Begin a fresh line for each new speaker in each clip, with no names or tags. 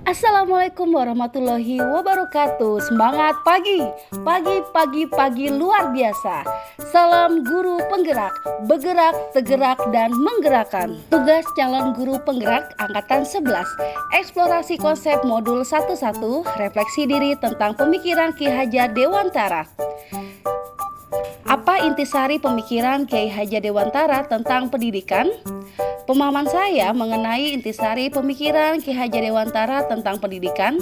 Assalamualaikum warahmatullahi wabarakatuh. Semangat pagi, pagi luar biasa. Salam guru penggerak, bergerak, tergerak, dan menggerakkan. Tugas calon guru penggerak Angkatan 11, eksplorasi konsep modul 11, refleksi diri tentang pemikiran Ki Hajar Dewantara. Apa intisari pemikiran Kiai Hajar Dewantara tentang pendidikan? Pemahaman saya mengenai intisari pemikiran Ki Hajar Dewantara tentang pendidikan,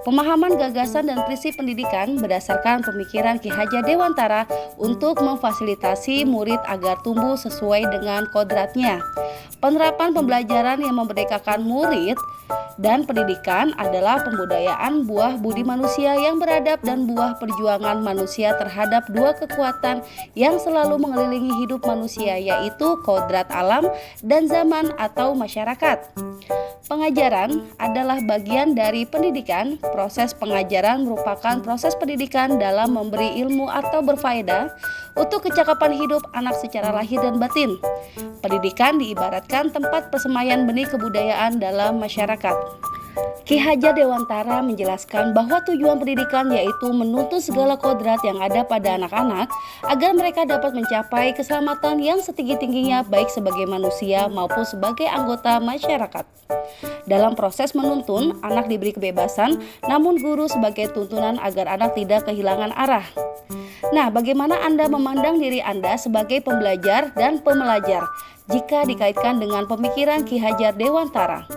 pemahaman gagasan dan prinsip pendidikan berdasarkan pemikiran Ki Hajar Dewantara untuk memfasilitasi murid agar tumbuh sesuai dengan kodratnya. Penerapan pembelajaran yang memerdekakan murid dan pendidikan adalah pembudayaan buah budi manusia yang beradab dan buah perjuangan manusia terhadap dua kekuatan yang selalu mengelilingi hidup manusia, yaitu kodrat alam dan zaman atau masyarakat. Pengajaran adalah bagian dari pendidikan. Proses pengajaran merupakan proses pendidikan dalam memberi ilmu atau berfaedah untuk kecakapan hidup anak secara lahir dan batin. Pendidikan diibaratkan tempat persemaian benih kebudayaan dalam masyarakat. Ki Hajar Dewantara menjelaskan bahwa tujuan pendidikan yaitu menuntun segala kodrat yang ada pada anak-anak agar mereka dapat mencapai keselamatan yang setinggi-tingginya baik sebagai manusia maupun sebagai anggota masyarakat. Dalam proses menuntun, anak diberi kebebasan, namun guru sebagai tuntunan agar anak tidak kehilangan arah. Nah, bagaimana Anda memandang diri Anda sebagai pembelajar dan pembelajar jika dikaitkan dengan pemikiran Ki Hajar Dewantara?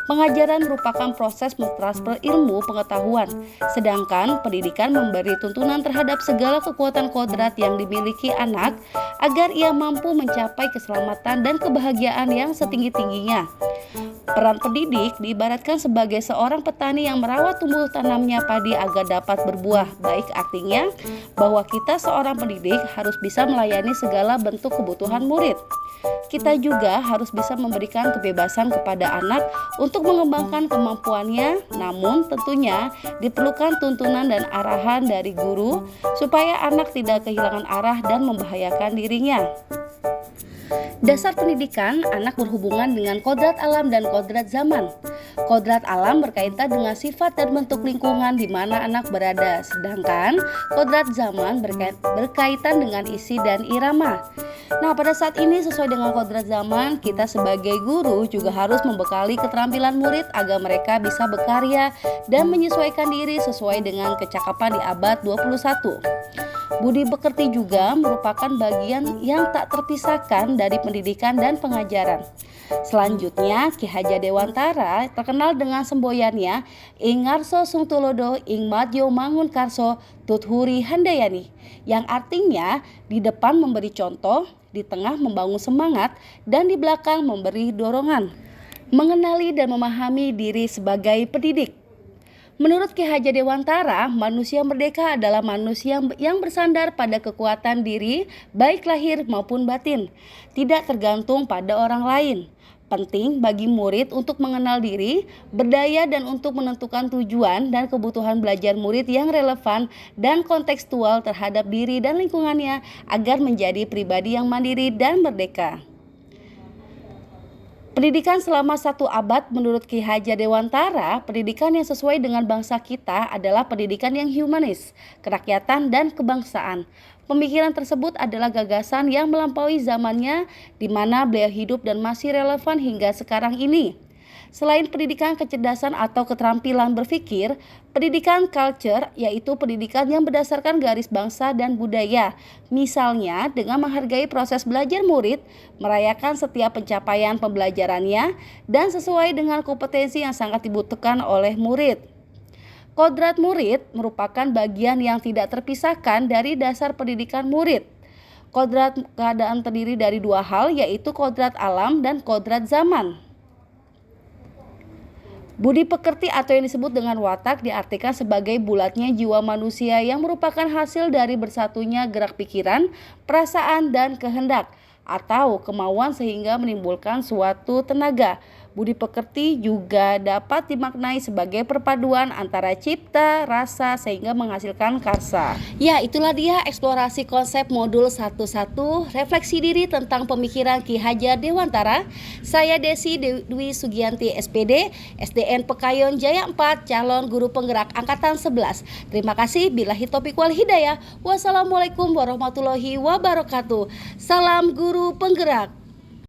Pengajaran merupakan proses mentransfer ilmu pengetahuan, sedangkan pendidikan memberi tuntunan terhadap segala kekuatan kodrat yang dimiliki anak agar ia mampu mencapai keselamatan dan kebahagiaan yang setinggi-tingginya. Peran pendidik diibaratkan sebagai seorang petani yang merawat tumbuh tanamnya padi agar dapat berbuah. Baik, artinya bahwa kita seorang pendidik harus bisa melayani segala bentuk kebutuhan murid. Kita juga harus bisa memberikan kebebasan kepada anak untuk mengembangkan kemampuannya, namun tentunya diperlukan tuntunan dan arahan dari guru supaya anak tidak kehilangan arah dan membahayakan dirinya. Dasar pendidikan, anak berhubungan dengan kodrat alam dan kodrat zaman. Kodrat alam berkaitan dengan sifat dan bentuk lingkungan di mana anak berada, sedangkan kodrat zaman berkaitan dengan isi dan irama. Nah, pada saat ini sesuai dengan kodrat zaman, kita sebagai guru juga harus membekali keterampilan murid agar mereka bisa berkarya dan menyesuaikan diri sesuai dengan kecakapan di abad 21. Budi pekerti juga merupakan bagian yang tak terpisahkan dari pendidikan dan pengajaran. Selanjutnya, Ki Hajar Dewantara terkenal dengan semboyannya Ing Ngarso Sung Tulodo Ing Madyo Mangun Karso Tuthuri Handayani, yang artinya di depan memberi contoh, di tengah membangun semangat, dan di belakang memberi dorongan. Mengenali dan memahami diri sebagai pendidik. Menurut Ki Hajar Dewantara, manusia merdeka adalah manusia yang bersandar pada kekuatan diri, baik lahir maupun batin, tidak tergantung pada orang lain. Penting bagi murid untuk mengenal diri, berdaya, dan untuk menentukan tujuan dan kebutuhan belajar murid yang relevan dan kontekstual terhadap diri dan lingkungannya agar menjadi pribadi yang mandiri dan merdeka. Pendidikan selama 1 abad menurut Ki Hajar Dewantara, pendidikan yang sesuai dengan bangsa kita adalah pendidikan yang humanis, kerakyatan, dan kebangsaan. Pemikiran tersebut adalah gagasan yang melampaui zamannya di mana beliau hidup dan masih relevan hingga sekarang ini. Selain pendidikan kecerdasan atau keterampilan berpikir, pendidikan culture yaitu pendidikan yang berdasarkan garis bangsa dan budaya. Misalnya dengan menghargai proses belajar murid, merayakan setiap pencapaian pembelajarannya, dan sesuai dengan kompetensi yang sangat dibutuhkan oleh murid. Kodrat murid merupakan bagian yang tidak terpisahkan dari dasar pendidikan murid. Kodrat keadaan terdiri dari 2 hal, yaitu kodrat alam dan kodrat zaman. Budi pekerti atau yang disebut dengan watak diartikan sebagai bulatnya jiwa manusia yang merupakan hasil dari bersatunya gerak pikiran, perasaan, dan kehendak atau kemauan sehingga menimbulkan suatu tenaga. Budi pekerti juga dapat dimaknai sebagai perpaduan antara cipta, rasa sehingga menghasilkan karsa. Ya, itulah dia eksplorasi konsep modul 11 refleksi diri tentang pemikiran Ki Hajar Dewantara. Saya Desi Dwi Sugianti SPD, SDN Pekayon Jaya 4, calon guru penggerak angkatan 11. Terima kasih. Billahi taufiq wal hidayah. Wassalamualaikum warahmatullahi wabarakatuh. Salam guru penggerak.